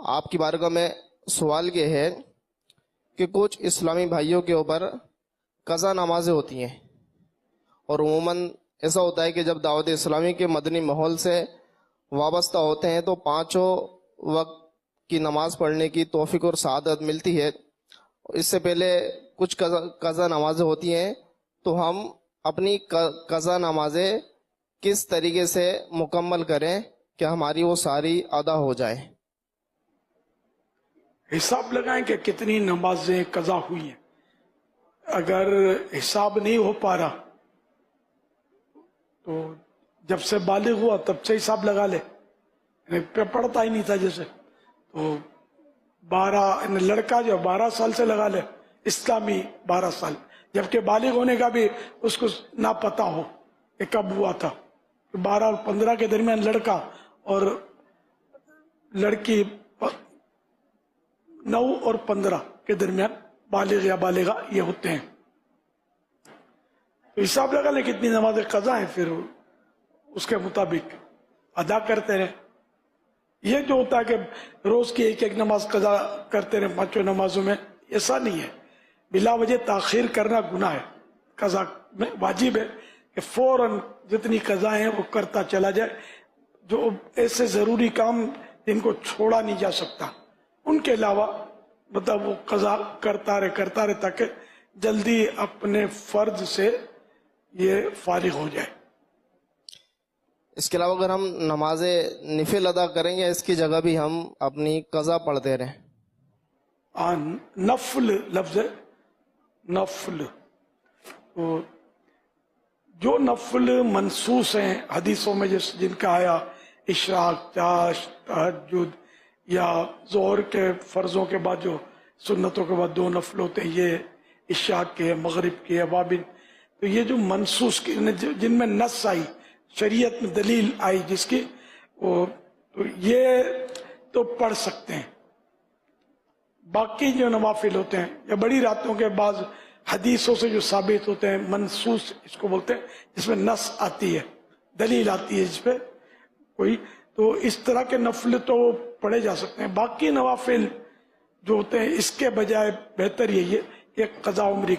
آپ کی بارگاہ میں سوال یہ ہے کہ کچھ اسلامی بھائیوں کے اوپر قضا نمازیں ہوتی ہیں، اور عموماً ایسا ہوتا ہے کہ جب دعوت اسلامی کے مدنی ماحول سے وابستہ ہوتے ہیں تو پانچوں وقت کی نماز پڑھنے کی توفیق اور سعادت ملتی ہے۔ اس سے پہلے کچھ قضا نمازیں ہوتی ہیں، تو ہم اپنی قضا نمازیں کس طریقے سے مکمل کریں کہ ہماری وہ ساری ادا ہو جائیں؟ حساب لگائیں کہ کتنی نمازیں قضا ہوئی ہیں۔ اگر حساب نہیں ہو پا رہا تو جب سے بالغ ہوا تب سے حساب لگا لے، پڑھتا ہی نہیں تھا جیسے، تو 12 لڑکا جو 12 سال سے لگا لے، اسلامی 12 سال، جبکہ بالغ ہونے کا بھی اس کو نہ پتہ ہو کہ کب ہوا تھا۔ 12 اور 15 کے درمیان لڑکا اور لڑکی 9 اور 15 کے درمیان بالغ یا بالغہ یہ ہوتے ہیں۔ تو حساب لگا لیں کتنی نمازیں قضا ہیں، پھر اس کے مطابق ادا کرتے رہے۔ یہ جو ہوتا ہے کہ روز کی ایک ایک نماز قضا کرتے رہے پانچوں نمازوں میں، ایسا نہیں ہے۔ بلا وجہ تاخیر کرنا گناہ ہے۔ قضا میں واجب ہے کہ فوراً جتنی قضا ہیں وہ کرتا چلا جائے۔ جو ایسے ضروری کام جن کو چھوڑا نہیں جا سکتا، ان کے علاوہ مطلب وہ قضا کرتا رہے تاکہ جلدی اپنے فرض سے یہ فارغ ہو جائے۔ اس کے علاوہ اگر ہم نماز نفل ادا کریں گے، اس کی جگہ بھی ہم اپنی قضا پڑھتے رہیں؟ نفل لفظ ہے، نفل تو جو نفل منصوص ہیں حدیثوں میں، جن کا آیا اشراق، چاشت، تہجد یا ظہر کے فرضوں کے بعد جو سنتوں کے بعد 2 نفل ہوتے ہیں، یہ عشاء کے، مغرب کے، اوابین، تو یہ جو منصوص جن میں نص آئی، شریعت میں دلیل آئی جس کی، تو یہ تو پڑھ سکتے ہیں۔ باقی جو نوافل ہوتے ہیں یا بڑی راتوں کے بعض حدیثوں سے جو ثابت ہوتے ہیں، منصوص اس کو بولتے ہیں، جس میں نص آتی ہے، دلیل آتی ہے جس پہ کوئی، تو اس طرح کے نفل تو پڑھے جا سکتے ہیں۔ باقی نوافل جو ہوتے ہیں اس کے بجائے بہتر یہی ہے کہ قضا عمری